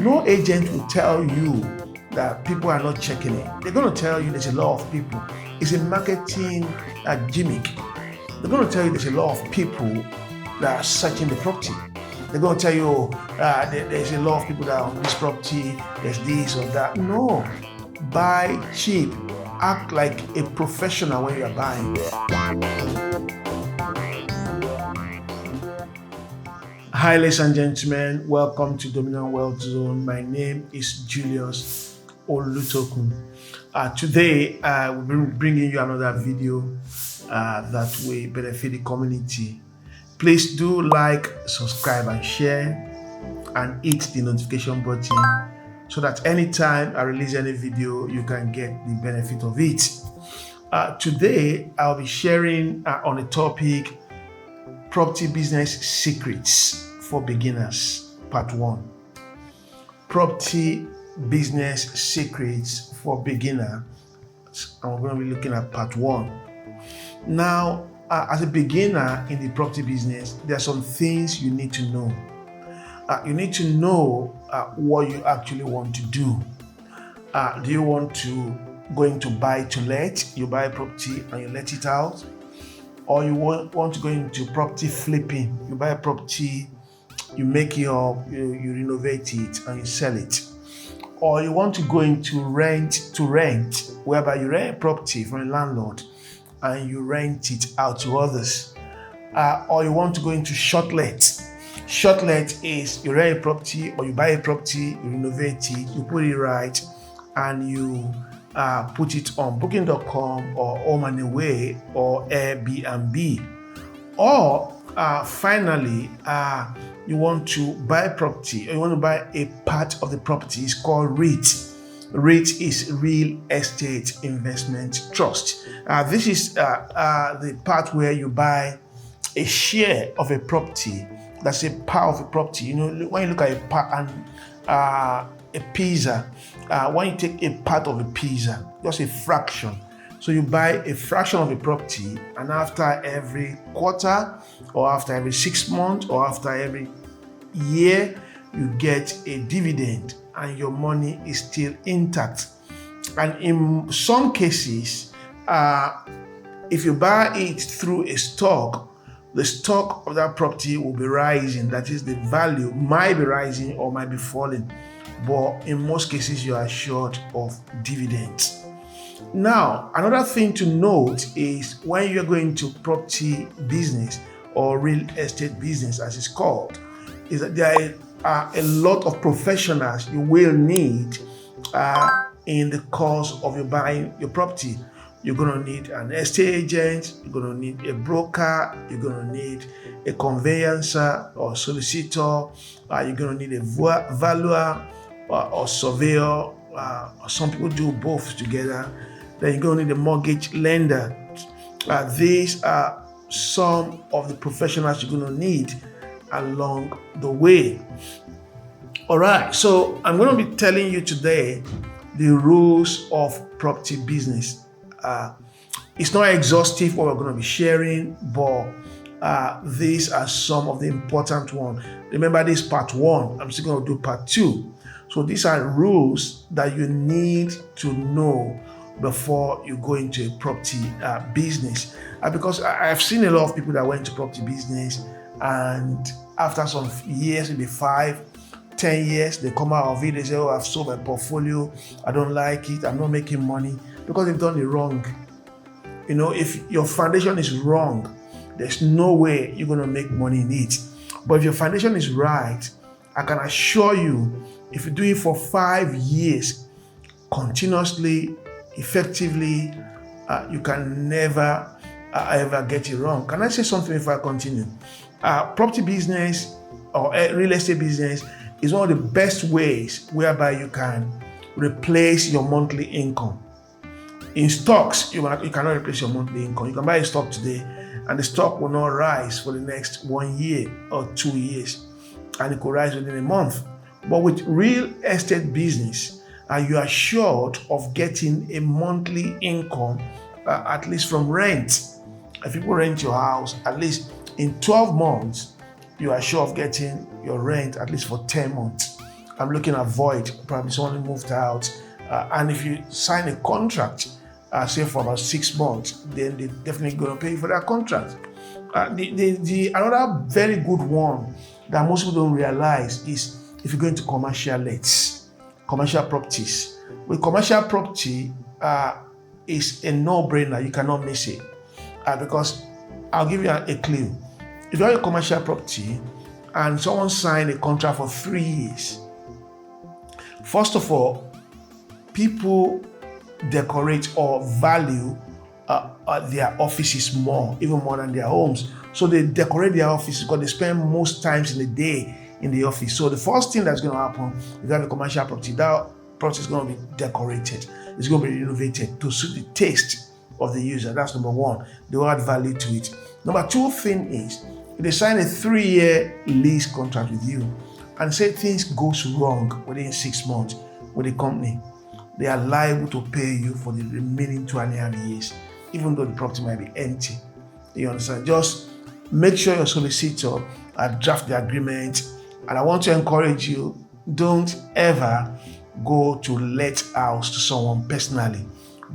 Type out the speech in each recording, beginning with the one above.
No agent will tell you that people are not checking it. They're going to tell you there's a lot of people. It's a marketing gimmick. They're going to tell you there's a lot of people that are searching the property. They're going to tell you there's a lot of people that are on this property, there's this or that. No. Buy cheap. Act like a professional when you are buying. Hi, ladies and gentlemen. Welcome to Dominant Wealth Zone. My name is Julius Olutokun. Today, we'll be bringing you another video that will benefit the community. Please do like, subscribe, and share, and hit the notification button so that anytime I release any video, you can get the benefit of it. Today, I'll be sharing on the topic Property Business Secrets for Beginners, Part 1. Property Business Secrets for Beginners, and we're going to be looking at Part 1. Now, as a beginner in the property business, there are some things you need to know. You need to know what you actually want to do. Do you want to buy to let? You buy a property and you let it out? Or you want to go into property flipping? You buy a property, you make it up, you renovate it and you sell it. Or you want to go into rent, whereby you rent a property from a landlord and you rent it out to others. Or you want to go into short let. Short let is you rent a property or you buy a property, you renovate it, you put it right, and you put it on booking.com or Home and Away or Airbnb. Or finally, you want to buy a property or you want to buy a part of the property. It's called REIT. REIT is Real Estate Investment Trust. This is the part where you buy a share of a property. That's a part of a property. You know, when you look at a pizza, when you take a part of a pizza, just a fraction. So you buy a fraction of a property, and after every quarter, or after every 6 months, or after every year, you get a dividend, and your money is still intact. And in some cases, if you buy it through a stock, the stock of that property will be rising. That is, the value might be rising or might be falling. But in most cases, you are short of dividends. Now, another thing to note is when you're going to property business or real estate business, as it's called, is that there are a lot of professionals you will need in the course of your buying your property. You're going to need an estate agent, you're going to need a broker, you're going to need a conveyancer or solicitor, you're going to need a valuer or surveyor, or some people do both together. Then you're going to need a mortgage lender. These are some of the professionals you're going to need along the way. All right, so I'm going to be telling you today the rules of property business. It's not exhaustive what we're going to be sharing, but these are some of the important ones. Remember, this is part 1. I'm still going to do part 2. So these are rules that you need to know before you go into a property business. Because I've seen a lot of people that went to property business, and after some years, maybe 5, 10 years, they come out of it, they say, oh, I've sold my portfolio, I don't like it, I'm not making money, because they've done it wrong. You know, if your foundation is wrong, there's no way you're going to make money in it. But if your foundation is right, I can assure you, if you do it for 5 years, continuously, effectively, you can never ever get it wrong. Can I say something before I continue? Property business or real estate business is one of the best ways whereby you can replace your monthly income. In stocks, you cannot replace your monthly income. You can buy a stock today, and the stock will not rise for the next 1 year or 2 years, and it could rise within a month. But with real estate business, you are assured of getting a monthly income, at least from rent. If people rent your house, at least in 12 months, you are sure of getting your rent at least for 10 months. I'm looking at void, probably someone moved out. And if you sign a contract, say for about 6 months, then they're definitely going to pay you for that contract. Another very good one that most people don't realize is if you go into commercial lets, commercial properties. With commercial property, is a no-brainer. You cannot miss it because I'll give you a clue. If you have a commercial property and someone signed a contract for 3 years, first of all, people decorate or value their offices more, even more than their homes. So they decorate their offices because they spend most times in the day in the office. So the first thing that's going to happen, if you have a commercial property, that property is going to be decorated. It's going to be renovated to suit the taste of the user. That's number one. They will add value to it. Number two thing is, if they sign a 3-year lease contract with you and say things goes wrong within 6 months with the company, they are liable to pay you for the remaining 2.5 years, even though the property might be empty. You understand? Just make sure your solicitor draft the agreement. And I want to encourage you, don't ever go to let house to someone personally.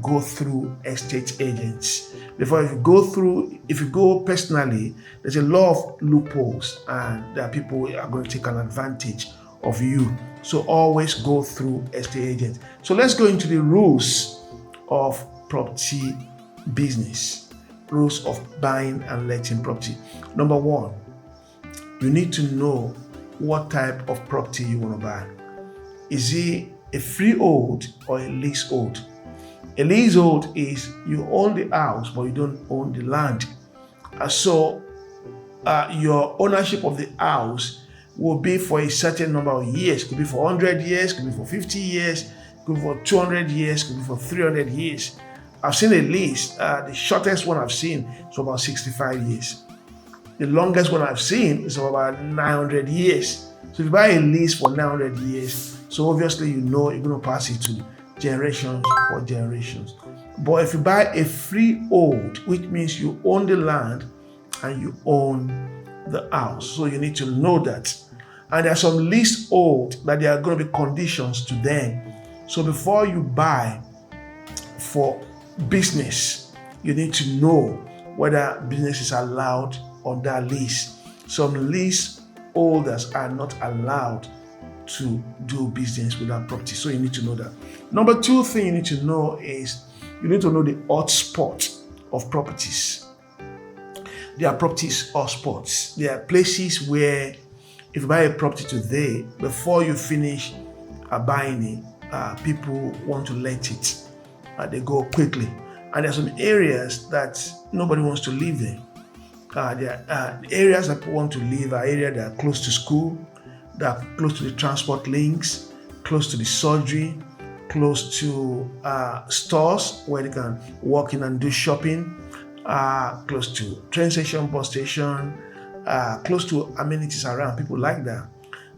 Go through estate agents. Before if you go personally, there's a lot of loopholes and there are people who are going to take an advantage of you. So always go through estate agents. So let's go into the rules of property business. Rules of buying and letting property. Number one, you need to know what type of property you want to buy. Is it a freehold or a leasehold? A leasehold is you own the house but you don't own the land. So your ownership of the house will be for a certain number of years. Could be for 100 years, could be for 50 years, could be for 200 years, could be for 300 years. I've seen a lease. The shortest one I've seen is about 65 years. The longest one I've seen is about 900 years. So if you buy a lease for 900 years, so obviously you know you're going to pass it to generations or generations. But if you buy a freehold, which means you own the land and you own the house, so you need to know that. And there are some leasehold that there are going to be conditions to them. So before you buy for business, you need to know whether business is allowed on that lease. Some leaseholders are not allowed to do business with that property. So you need to know that. Number two thing you need to know is you need to know the hotspot of properties. There are properties hotspots. There are places where if you buy a property today, before you finish buying it, people want to let it. They go quickly. And there are some areas that nobody wants to live there. There are areas that people want to live are areas that are close to school, that are close to the transport links, close to the surgery, close to stores where they can walk in and do shopping, close to train station, bus station, close to amenities around. People like that.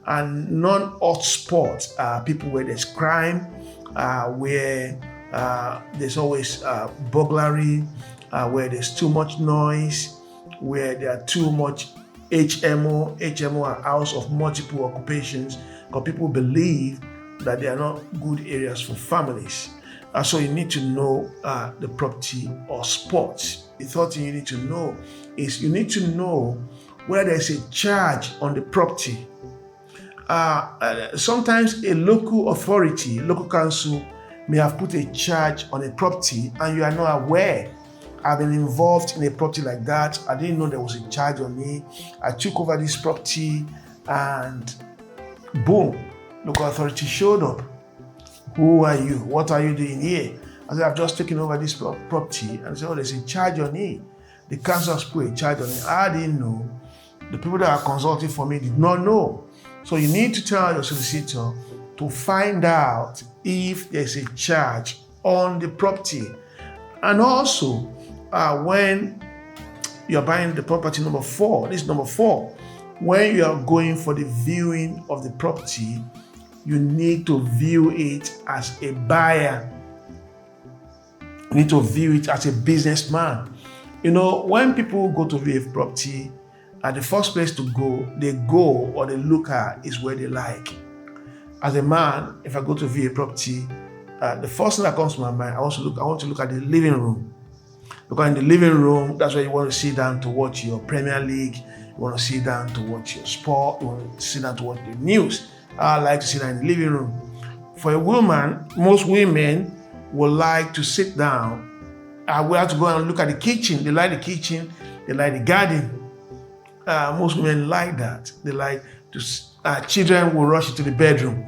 And non-hotspots are people where there's crime, where there's always burglary, where there's too much noise, where there are too much HMO are house of multiple occupations, because people believe that they are not good areas for families. So you need to know the property or spots. The third thing you need to know is you need to know whether there's a charge on the property. Sometimes a local authority, local council may have put a charge on a property and you are not aware. I've been involved in a property like that. I didn't know there was a charge on me. I took over this property and boom, local authority showed up. Who are you? What are you doing here? I said, I've just taken over this property. And I said, oh, there's a charge on it. The council has put a charge on it. I didn't know. The people that are consulting for me did not know. So you need to tell your solicitor to find out if there's a charge on the property. And also, when you're buying the property, number 4, this is number 4, when you are going for the viewing of the property, you need to view it as a buyer. You need to view it as a businessman. You know, when people go to view a property, the first place to go, they go or they look at is where they like. As a man, if I go to view a property, the first thing that comes to my mind, I want to look at the living room. Because in the living room, that's where you want to sit down to watch your Premier League, you want to sit down to watch your sport, you want to sit down to watch the news. I like to sit down in the living room. For a woman, most women would like to sit down. We have to go and look at the kitchen. They like the kitchen, they like the garden. Most women like that. They like to. Children will rush into the bedroom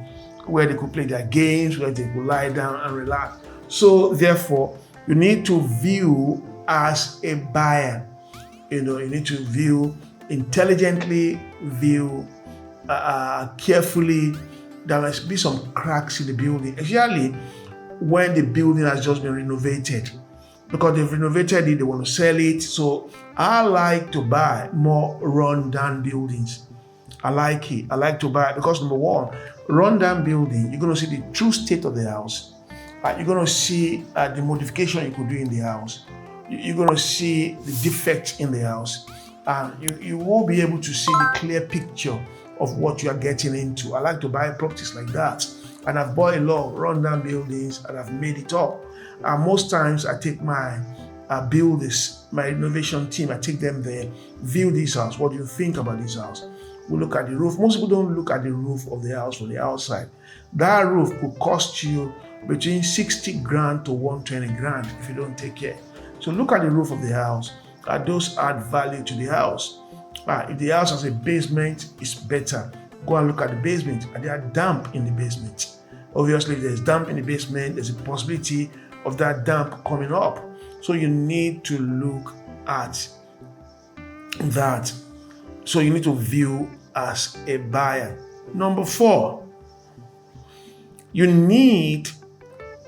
where they could play their games, where they could lie down and relax. So therefore, you need to view as a buyer. You need to view intelligently, view carefully. There must be some cracks in the building, especially when the building has just been renovated. Because they've renovated it, they want to sell it. So I like to buy more run-down buildings. I like it. I like to buy because number one, run-down building, you're going to see the true state of the house. You're going to see the modification you could do in the house. You're going to see the defects in the house. And you will be able to see the clear picture of what you are getting into. I like to buy properties like that. And I've bought a lot of run-down buildings and I've made it up. Most times I take my builders, my renovation team, I take them there, view this house. What do you think about this house? We look at the roof. Most people don't look at the roof of the house from the outside. That roof could cost you between 60 grand to 120 grand if you don't take care. So look at the roof of the house. Those add value to the house. If the house has a basement, it's better. Go and look at the basement. Are there damp in the basement? Obviously, if there's damp in the basement, there's a possibility of that damp coming up. So you need to look at that. So you need to view as a buyer. Number 4, you need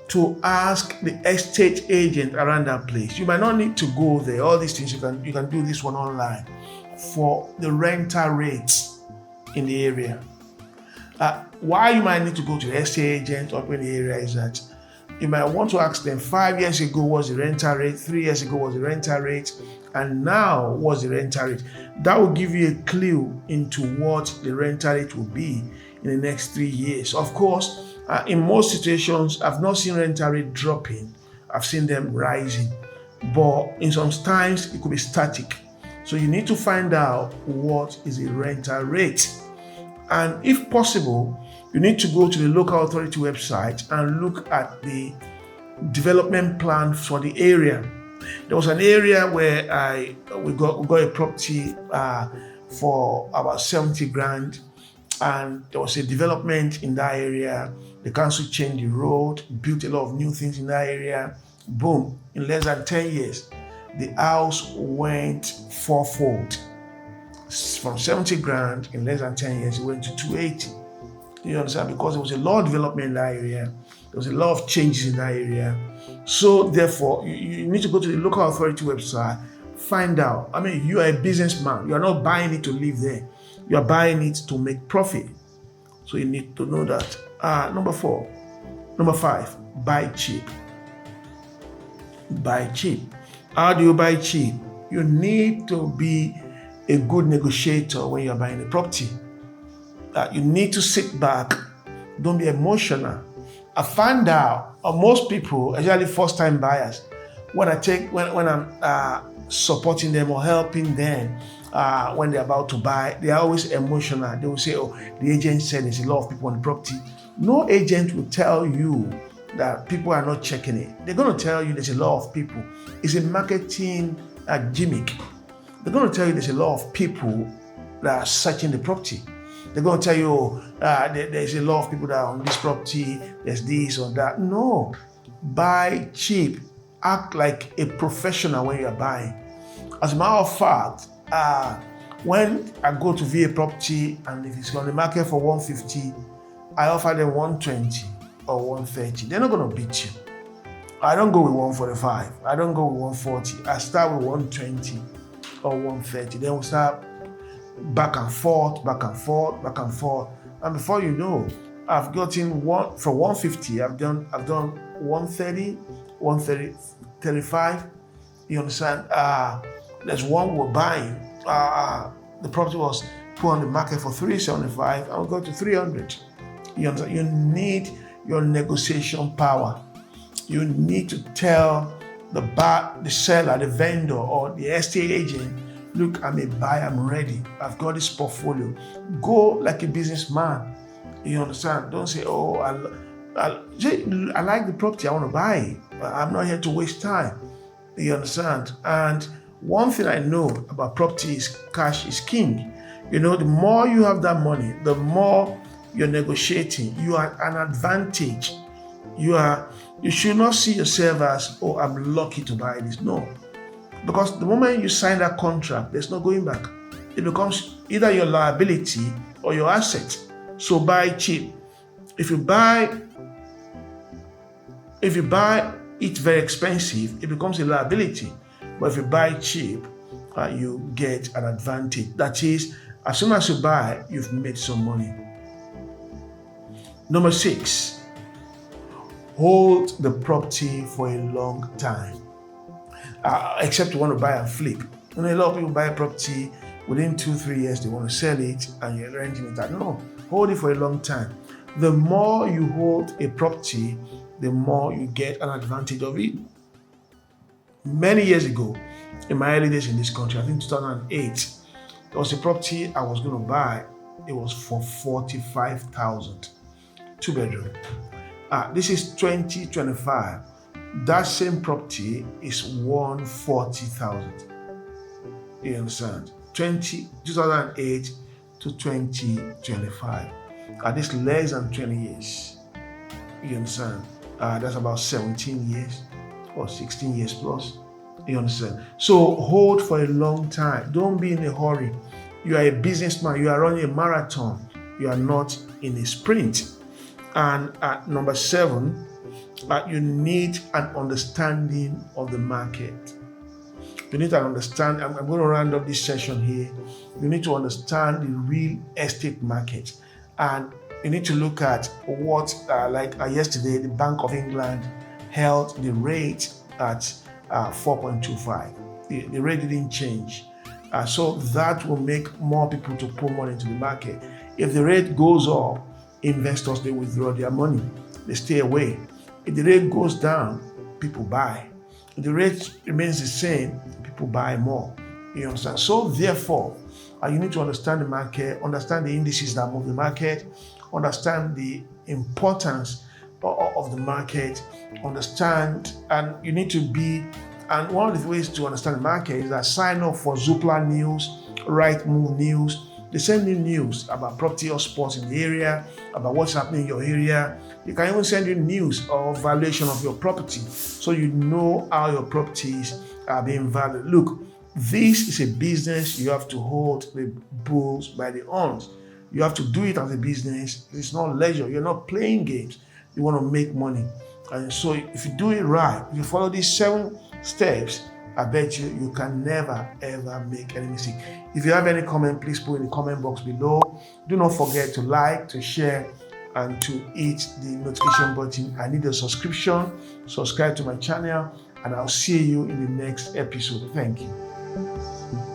to ask the estate agent around that place. You might not need to go there. All these things, you can do this one online for the rental rates in the area. Why you might need to go to the estate agent up in the area is that you might want to ask them 5 years ago was the rental rate, 3 years ago was the rental rate, and now what's the rental rate. That will give you a clue into what the rental rate will be in the next 3 years. Of course, in most situations, I've not seen rental rate dropping. I've seen them rising. But in some times, it could be static. So you need to find out what is the rental rate. And if possible, you need to go to the local authority website and look at the development plan for the area. There was an area where we got a property for about 70 grand, and there was a development in that area. The council changed the road, built a lot of new things in that area. Boom, in less than 10 years, the house went fourfold. From 70 grand, in less than 10 years, it went to 280. You understand? Because there was a lot of development in that area. There was a lot of changes in that area. So therefore, you need to go to the local authority website, find out. I mean, you are a businessman. You are not buying it to live there. You are buying it to make profit. So you need to know that. Number 5, buy cheap. Buy cheap. How do you buy cheap? You need to be a good negotiator when you're buying a property. You need to sit back. Don't be emotional. I find out most people, especially first-time buyers, when I'm supporting them or helping them when they're about to buy, they are always emotional. They will say, "Oh, the agent said there's a lot of people on the property." No agent will tell you that people are not checking it. They're going to tell you there's a lot of people. It's a marketing gimmick. They're going to tell you there's a lot of people that are searching the property. They're going to tell you there's a lot of people that are on this property, there's this or that. No. Buy cheap. Act like a professional when you're buying. As a matter of fact, when I go to view a property and if it's on the market for 150, I offer them 120 or 130. They're not going to beat you. I don't go with 145. I don't go with 140. I start with 120 or 130. Then we start back and forth, back and forth, back and forth. And before you know, I've gotten one for 150. I've done 130, 130, 35. You understand? There's one we're buying. The property was put on the market for 375. I'll go to 300. You understand? You need your negotiation power. You need to tell the seller, the vendor, or the estate agent, look, I'm a buyer, I'm ready. I've got this portfolio. Go like a businessman. You understand? Don't say, oh, I like the property, I want to buy it. I'm not here to waste time. You understand? And one thing I know about property is cash is king. The more you have that money, the more you're negotiating. You are an advantage. You should not see yourself as, oh, I'm lucky to buy this. No. Because the moment you sign that contract, there's no going back. It becomes either your liability or your asset. So buy cheap. If you buy it very expensive, it becomes a liability. But if you buy cheap, you get an advantage. That is, as soon as you buy, you've made some money. Number 6, hold the property for a long time. Except you want to buy and flip. A lot of people buy a property, within 2-3 years they want to sell it and you're renting it out. No, hold it for a long time. The more you hold a property, the more you get an advantage of it. Many years ago, in my early days in this country, I think 2008, there was a property I was going to buy. It was for 45,000, 2-bedroom. This is 2025. That same property is 140,000. You understand? 2008 to 2025. This less than 20 years. You understand? That's about 17 years or 16 years plus. You understand? So hold for a long time. Don't be in a hurry. You are a businessman. You are running a marathon. You are not in a sprint. And number 7, you need an understanding of the market. You need to understand. I'm going to round up this session here. You need to understand the real estate market. And you need to look at what, yesterday, the Bank of England held the rate at 4.25. The rate didn't change. So that will make more people to put money into the market. If the rate goes up, investors, they withdraw their money. They stay away. If the rate goes down, people buy. If the rate remains the same, people buy more. You understand? So therefore, you need to understand the market, understand the indices that move the market, understand the importance of the market, understand, and you need to be, and one of the ways to understand the market is that sign up for Zoopla News, Rightmove News. They send you news about property or sports in the area, about what's happening in your area. You can even send you news or valuation of your property so you know how your properties are being valued. Look, this is a business. You have to hold the bulls by the horns. You have to do it as a business. It's not leisure. You're not playing games. You want to make money. And so if you do it right, if you follow these 7 steps, I bet you can never ever make any mistake. If you have any comment, please put in the comment box below. Do not forget to like, to share, and to hit the notification button. I need a subscription. Subscribe to my channel, and I'll see you in the next episode. Thank you.